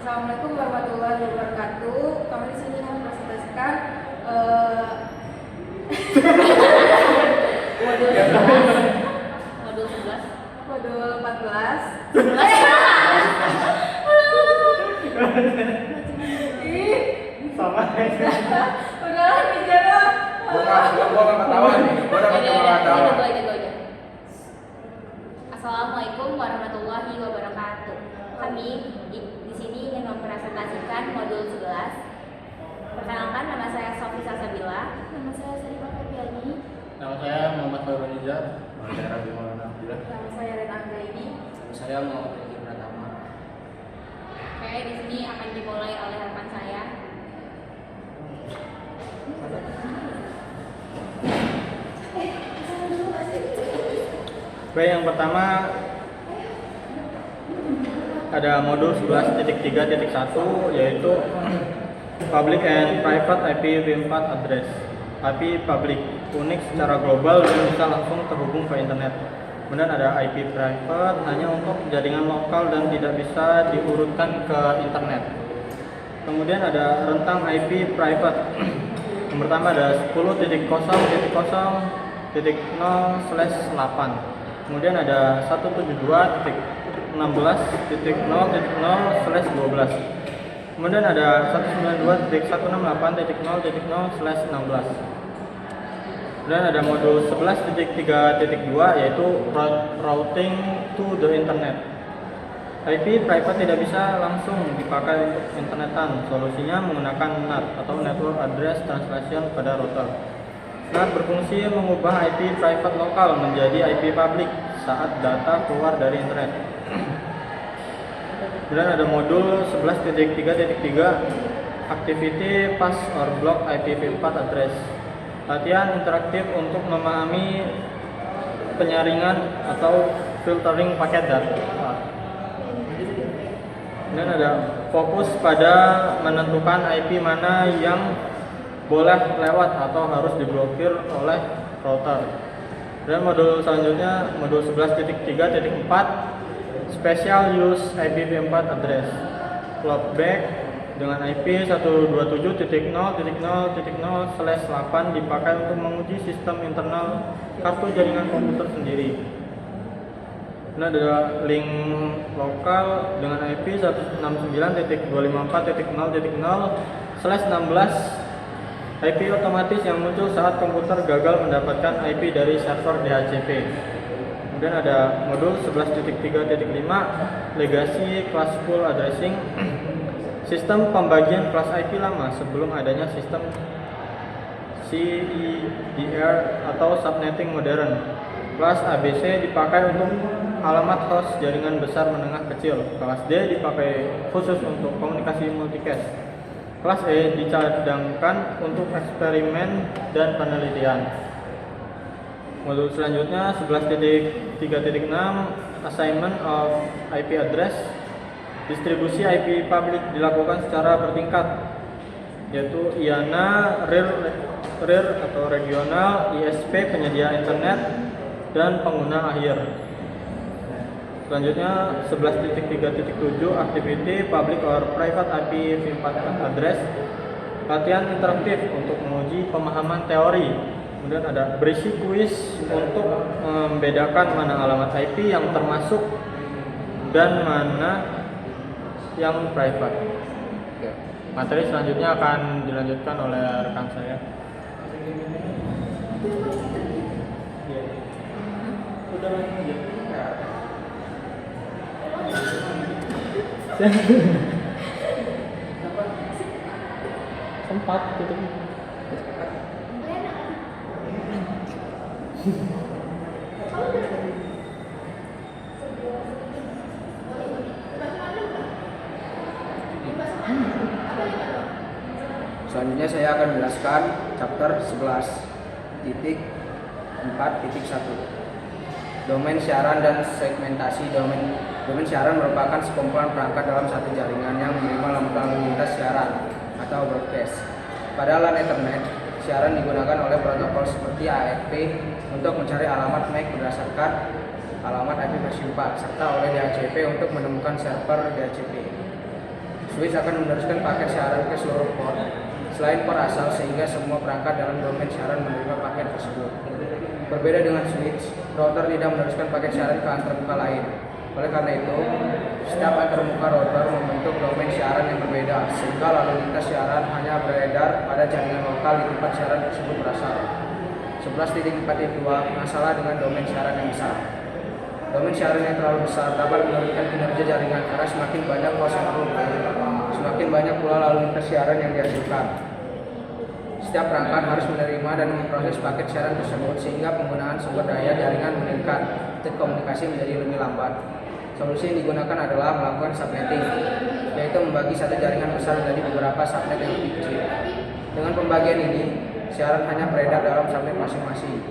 Assalamualaikum warahmatullahi wabarakatuh. Kami di sini mempresentasikan modul 11, modul 14. Sama aja. Udah bicara. Gua nggak ketawa nih. Gua udah ketawa. Assalamualaikum warahmatullahi wabarakatuh. Kami di sini ingin mempresentasikan modul 11. Perkenalkan, nama saya Sofi Salsabila. Nama saya Sarifah Febriani. Nama saya Muhammad Fairul Nizar. Nama saya Rabi Maulana Abdillah. Nama saya Rena Anggaini. Nama saya Muhammad Riki Pratama. Oke, di sini akan dimulai oleh rekan saya. Baik, yang pertama ada modul 11.3.1 yaitu Public and Private IPv4 Address. IP public, unik secara global dan bisa langsung terhubung ke internet. Kemudian ada IP private, hanya untuk jaringan lokal dan tidak bisa diurutkan ke internet. Kemudian ada rentang IP private. Yang pertama ada 10.0.0/8. Kemudian ada 172.16.0.0/12. Kemudian ada 192.168.0.0/16. Kemudian ada modul 11.3.2 yaitu routing to the internet. IP private tidak bisa langsung dipakai untuk internetan. Solusinya menggunakan NAT atau Network Address Translation pada router. NAT berfungsi mengubah IP private lokal menjadi IP public saat data keluar dari internet. Kemudian ada modul 11.3.3 Activity Pass or Block IPv4 Address. Latihan interaktif untuk memahami penyaringan atau filtering paket data. Kemudian ada fokus pada menentukan IP mana yang boleh lewat atau harus diblokir oleh router. Dan modul selanjutnya modul 11.3.4 Special Use IPv4 Address. Loopback dengan IP 127.0.0.0/8 dipakai untuk menguji sistem internal kartu jaringan komputer sendiri. Nah, ada link lokal dengan IP 169.254.0.0/16. IP otomatis yang muncul saat komputer gagal mendapatkan IP dari server DHCP. Kemudian ada modul 11.3.5 Legacy Classful Addressing. Sistem pembagian kelas IP lama sebelum adanya sistem CEDR atau subnetting modern. Kelas ABC dipakai untuk alamat host jaringan besar menengah kecil. Kelas D dipakai khusus untuk komunikasi multicast. Kelas E dicadangkan untuk eksperimen dan penelitian. Modul selanjutnya 11.3.6 Assignment of IP Address. Distribusi IP public dilakukan secara bertingkat, yaitu IANA, RIR atau regional, ISP penyedia internet, dan pengguna akhir. Selanjutnya 11.3.7 Activity Public or Private IPv4 Address. Latihan interaktif untuk menguji pemahaman teori. Kemudian ada berisi kuis untuk membedakan mana alamat IP yang termasuk dan mana yang private. Oke. Materi selanjutnya akan dilanjutkan oleh rekan saya. Udah langsung aja. Sempat gitu. Selanjutnya saya akan menjelaskan chapter 11.4.1 Domain siaran dan segmentasi. Domain siaran merupakan sekumpulan perangkat dalam satu jaringan yang menerima lalu lintas siaran atau broadcast. Pada LAN Ethernet, siaran digunakan oleh protokol seperti ARP untuk mencari alamat MAC berdasarkan alamat IP versi 4 serta oleh DHCP untuk menemukan server DHCP. Switch akan meneruskan paket siaran ke seluruh port selain port asal sehingga semua perangkat dalam domain siaran menerima paket tersebut. Berbeda dengan switch, router tidak meneruskan paket siaran ke antarmuka lain. Oleh karena itu, setiap antarmuka router membentuk domain siaran yang berbeda sehingga lalu lintas siaran hanya beredar pada jaringan lokal di tempat siaran tersebut berasal. 11.4.2 masalah dengan domain siaran yang besar. Domain siaran yang terlalu besar dapat menurunkan kinerja jaringan karena semakin banyak host yang semakin banyak pula lalu lintas siaran yang dihasilkan. Setiap perangkat harus menerima dan memproses paket siaran tersebut sehingga penggunaan sumber daya jaringan meningkat dan komunikasi menjadi lebih lambat. Solusi yang digunakan adalah melakukan subnetting, yaitu membagi satu jaringan besar menjadi beberapa subnet yang lebih kecil. Dengan pembagian ini, siaran hanya beredar dalam subnet masing-masing,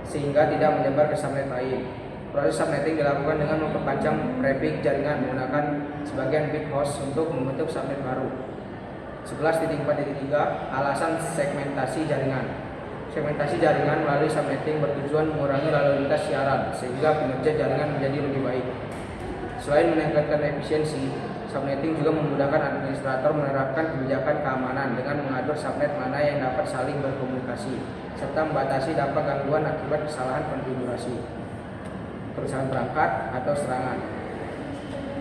sehingga tidak menyebar ke subnet lain. Proses subnetting dilakukan dengan memperpanjang prefix jaringan menggunakan sebagian bit host untuk membentuk subnet baru. 11.4.3 Alasan segmentasi jaringan. Segmentasi jaringan melalui subnetting bertujuan mengurangi lalu lintas siaran sehingga kinerja jaringan menjadi lebih baik. Selain meningkatkan efisiensi, subnetting juga memudahkan administrator menerapkan kebijakan keamanan dengan mengatur subnet mana yang dapat saling berkomunikasi serta membatasi dampak gangguan akibat kesalahan konfigurasi. Kerusakan perangkat atau serangan.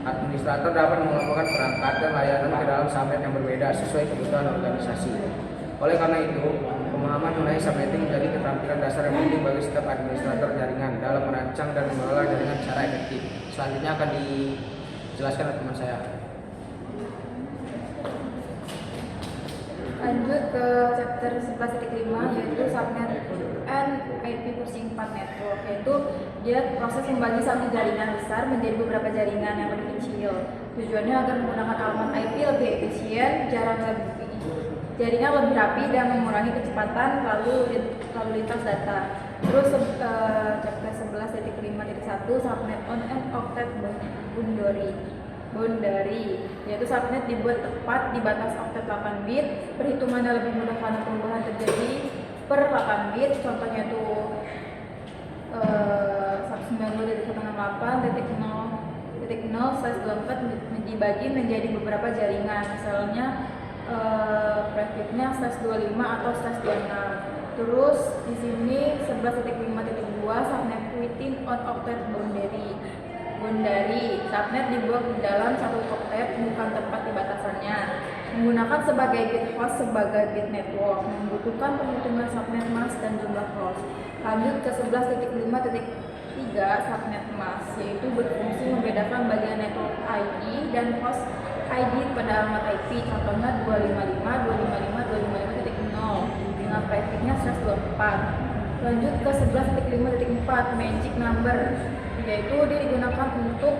Administrator dapat mengelompokkan perangkat dan layanan ke dalam subnet yang berbeda sesuai kebutuhan organisasi. Oleh karena itu, pemahaman mengenai subnetting menjadi keterampilan dasar yang penting bagi setiap administrator jaringan dalam merancang dan mengelola jaringan secara efektif. Selanjutnya akan dijelaskan oleh teman saya. Lanjut ke chapter 11.5 yaitu subnet and IP versi 4 network, yaitu dia proses membagi satu jaringan besar menjadi beberapa jaringan yang lebih kecil. Tujuannya agar menggunakan alamat IP lebih efisien, jaringan lebih rapi dan mengurangi kecepatan lalu lintas data. Terus chapter 11.5.1 subnet on and octet boundary, yaitu subnet dibuat tepat di batas oktet 8 bit, perhitungannya lebih mudah karena perubahan terjadi per 8 bit, contohnya itu 192.168.0.0/24 dibagi menjadi beberapa jaringan, misalnya prefixnya /25 atau /26. Terus di sini 11.5.2 subnet within on octet boundary. Subnet dibuat di dalam satu oktet, bukan tempat di batasannya. Menggunakan sebagai bit host sebagai bit network, membutuhkan perhitungan subnet mask dan jumlah host. Lanjut ke 11.5.3 subnet mask, yaitu berfungsi membedakan bagian network ID dan host ID pada alamat IP, contohnya 255.255.255.0 dengan prefixnya /24. Lanjut ke 11.5.4 magic number, yaitu dia digunakan untuk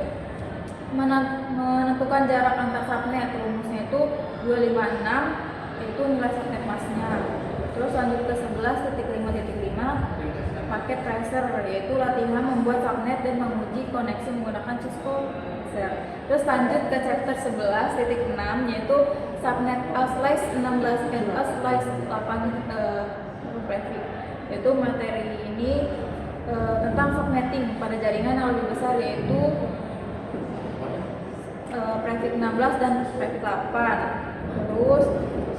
menentukan jarak antar subnet. Rumusnya itu 256, yaitu nilai subnet masknya. Terus lanjut ke 11.5.5 paket tracer, yaitu latihan membuat subnet dan menguji koneksi menggunakan Cisco tracer. Terus lanjut ke chapter 11.6 yaitu subnet /16 dan /8 prefix. Yaitu materi ini tentang subnetting pada jaringan yang lebih besar, yaitu prefix 16 dan prefix 8. Terus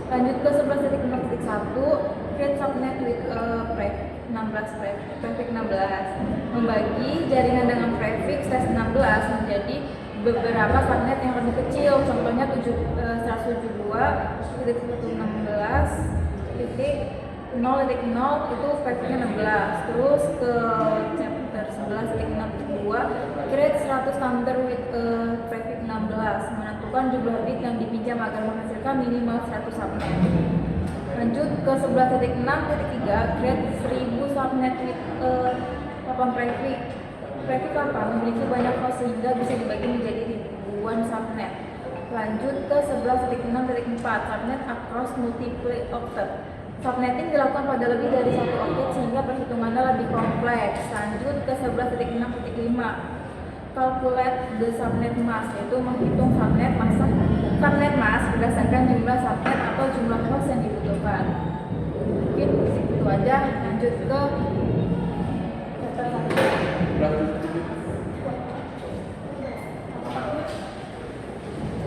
lanjut ke 11.0.1 create subnet with prefix 16, membagi jaringan dengan prefix /16 menjadi beberapa subnet yang lebih kecil, contohnya 172.116.0.0 itu prefixnya 16. Terus ke chapter 11.6.2 create 100 number with prefix 16, menentukan jumlah bit yang dipinjam agar menghasilkan minimal 100 subnet. Lanjut ke 11.6.3 create 1000 subnet with 8 prefix. Prefix 8 memiliki banyak host sehingga bisa dibagi menjadi ribuan subnet. Lanjut ke 11.6.4 subnet across multiple octet. Subnetting dilakukan pada lebih dari satu oktet sehingga perhitungannya lebih kompleks. Lanjut ke 11.6.5 calculate the subnet mask, yaitu menghitung subnet mask berdasarkan jumlah subnet atau jumlah host yang dibutuhkan. Mungkin itu aja. Lanjut ke chapter 1.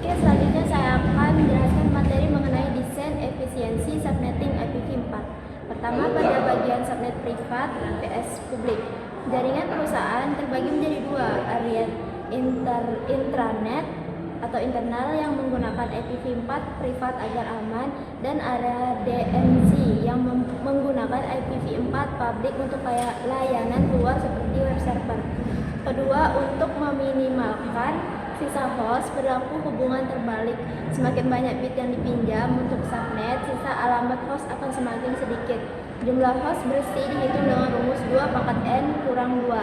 Oke, selanjutnya saya Pertama, pada bagian subnet privat vs publik. Jaringan perusahaan terbagi menjadi dua, area intranet atau internal yang menggunakan IPv4 privat agar aman, dan area DNC yang menggunakan IPv4 publik untuk layanan luar seperti web server. Kedua, untuk meminimalkan sisa host, berlaku hubungan terbalik. Semakin banyak bit yang dipinjam untuk subnet, sisa alamat host akan semakin sedikit. Jumlah host bersih dihitung dengan rumus 2 pangkat N kurang 2.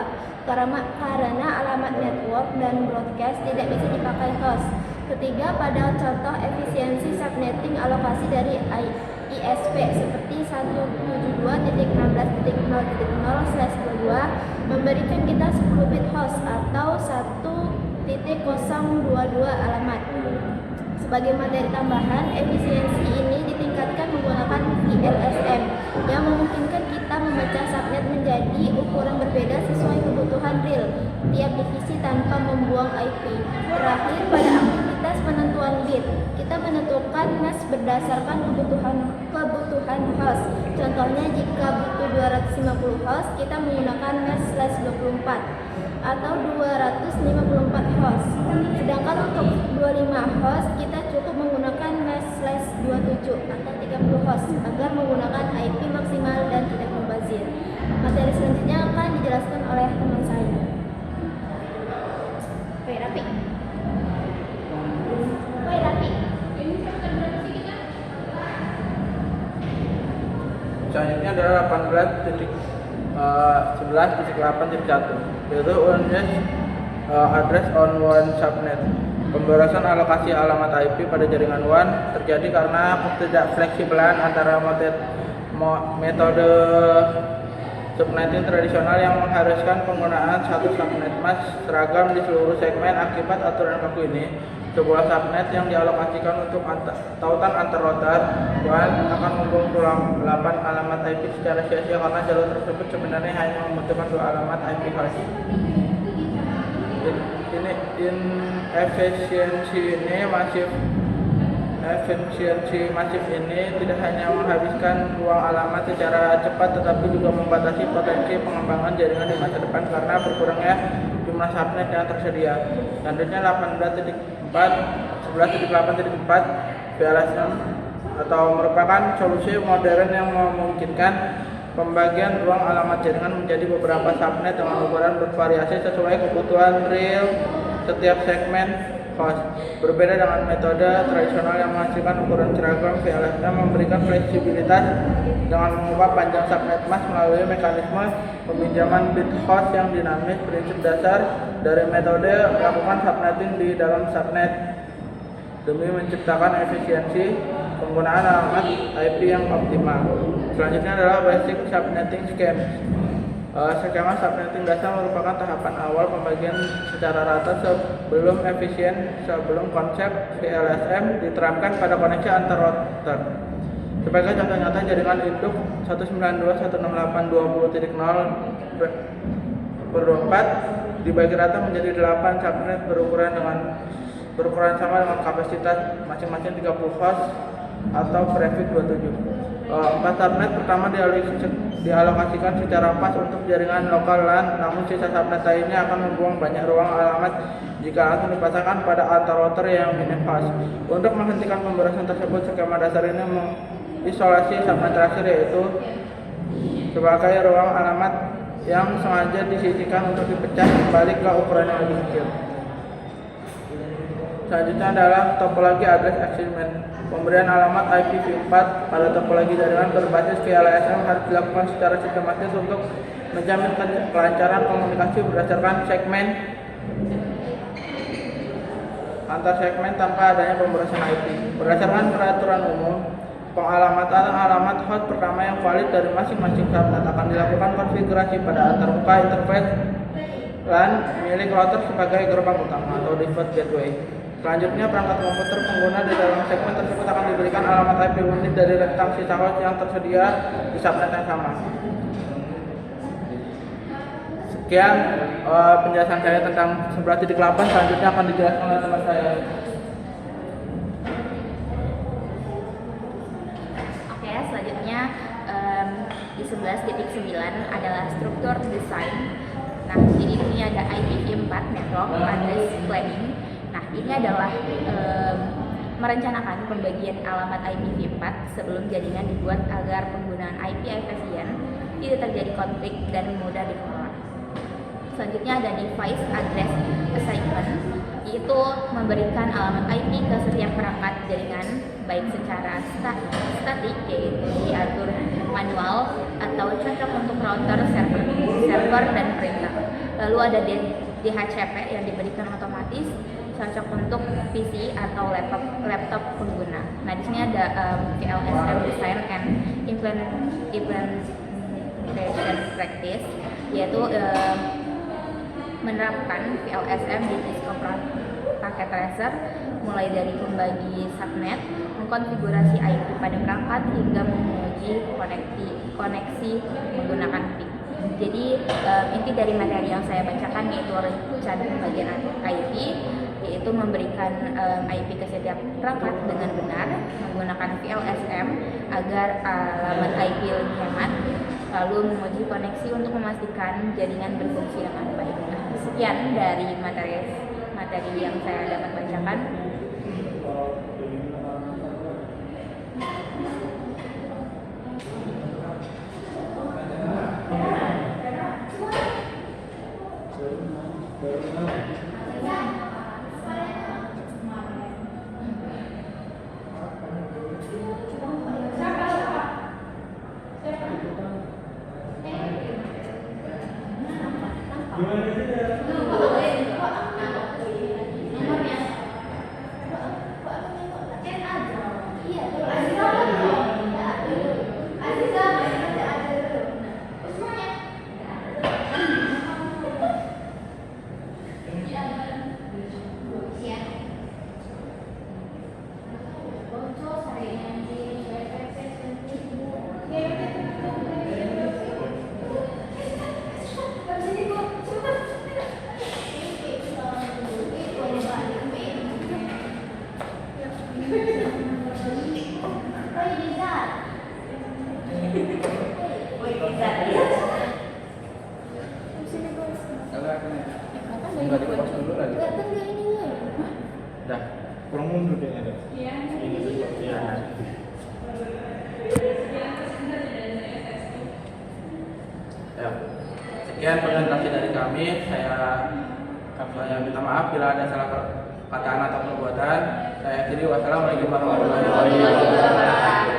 Karena alamat network dan broadcast tidak bisa dipakai host. Ketiga, pada contoh efisiensi subnetting alokasi dari ISP seperti 172.16.0.0/22 memberikan kita 10 bit host atau 1.022 alamat. Sebagai materi tambahan, efisiensi ini ditingkatkan menggunakan VLSM yang memungkinkan kita memecah subnet menjadi ukuran berbeda sesuai kebutuhan real tiap divisi tanpa membuang IP. Terakhir, pada aktivitas penentuan bit, kita menentukan mesh berdasarkan kebutuhan host. Contohnya, jika butuh 250 host, kita menggunakan mesh /24 atau 254 host. Sedangkan untuk 25 host, kita cukup menggunakan mesh/27 atau 30 host agar menggunakan IP maksimal dan tidak mubazir. Materi selanjutnya akan dijelaskan oleh teman saya. Oke, Rapi. Selanjutnya adalah 11.8.1, yaitu unit address on one subnet. Pembatasan alokasi alamat IP pada jaringan WAN terjadi karena ketidakfleksibelan antara metode subnetting tradisional yang mengharuskan penggunaan satu subnet mask seragam di seluruh segmen. Akibat aturan baku ini, sebuah subnet yang dialokasikan untuk tautan antar router WAN akan membuang 8 alamat IP secara sia-sia karena jalur tersebut sebenarnya hanya membutuhkan 2 alamat IP host. Efisiensi masif ini tidak hanya menghabiskan ruang alamat secara cepat, tetapi juga membatasi potensi pengembangan jaringan di masa depan karena berkurangnya jumlah subnet yang tersedia. Selanjutnya 11.8.4 VLSM atau merupakan solusi modern yang memungkinkan pembagian ruang alamat jaringan menjadi beberapa subnet dengan ukuran bervariasi sesuai kebutuhan real setiap segmen host. Berbeda dengan metode tradisional yang menghasilkan ukuran seragam, VLSM memberikan fleksibilitas dengan mengubah panjang subnet mask melalui mekanisme peminjaman bit host yang dinamis. Prinsip dasar dari metode melakukan subnetting di dalam subnet demi menciptakan efisiensi penggunaan alamat IP yang optimal. Selanjutnya adalah basic subnetting scheme. Skema subnetting dasar merupakan tahapan awal pembagian secara rata sebelum konsep VLSM diterapkan pada koneksi antar router. Sebagai contoh nyata, jaringan induk 192.168.20.0/24 dibagi rata menjadi 8 subnet berukuran sama dengan kapasitas masing-masing 30 host atau prefix 27. 4 subnet pertama dialokasikan secara pas untuk jaringan lokal LAN, namun sisa subnet lainnya akan membuang banyak ruang alamat jika langsung dipasangkan pada antar router yang minim host. Untuk menghentikan pembatasan tersebut, skema dasar ini mengisolasi subnet terakhir, yaitu sebagai ruang alamat yang sengaja disisihkan untuk dipecah kembali ke ukuran yang lebih kecil. Selanjutnya adalah topologi address assignment. Pemberian alamat IPv4 pada topologi jaringan berbasis VLSM harus dilakukan secara sistematis untuk menjamin kelancaran komunikasi berdasarkan segmen antar segmen tanpa adanya pembatasan IP. Berdasarkan peraturan umum, pengalamatan alamat host pertama yang valid dari masing-masing subnet akan dilakukan konfigurasi pada antarmuka interface LAN milik router sebagai gerbang utama atau default gateway. Selanjutnya, perangkat komputer pengguna di dalam segmen tersebut akan diberikan alamat IP unik dari rentang sisa host yang tersedia di subnet yang sama. Sekian penjelasan saya tentang 11.8. Selanjutnya akan dijelaskan oleh teman saya. Oke, selanjutnya di 11.9 adalah struktur desain. Nah, jadi di sini ada IPv4 Network Address Planning. Nah, ini adalah merencanakan pembagian alamat IPv4 sebelum jaringan dibuat agar penggunaan IP efisien, tidak terjadi konflik dan mudah dikelola. Selanjutnya ada device address assignment, yaitu memberikan alamat IP ke setiap perangkat jaringan baik secara statik, yaitu diatur manual atau cocok untuk router, server dan printer. Lalu ada DHCP yang diberikan otomatis, cocok untuk PC atau laptop pengguna. Nah, di sini ada VLSM Design and Implementation Practice, yaitu menerapkan VLSM di Cisco Packet Tracer, mulai dari membagi subnet, mengkonfigurasi IP pada perangkat hingga menguji koneksi menggunakan PIN. Jadi inti dari materi yang saya bacakan yaitu rencana pembagian IP, yaitu memberikan IP ke setiap perangkat dengan benar menggunakan VLSM agar alamat IP lebih hemat, lalu menguji koneksi untuk memastikan jaringan berfungsi dengan baik. Nah, sekian dari materi yang saya dapat bacakan. Enggak di-pause dulu lagi. Dah, kurang mundur kayaknya deh. Iya. Ini dulu. Iya. Ya. Sekian presentasi dari kami. Saya minta maaf bila ada salah perkataan atau perbuatan. Saya akhiri, wassalamualaikum warahmatullahi wabarakatuh.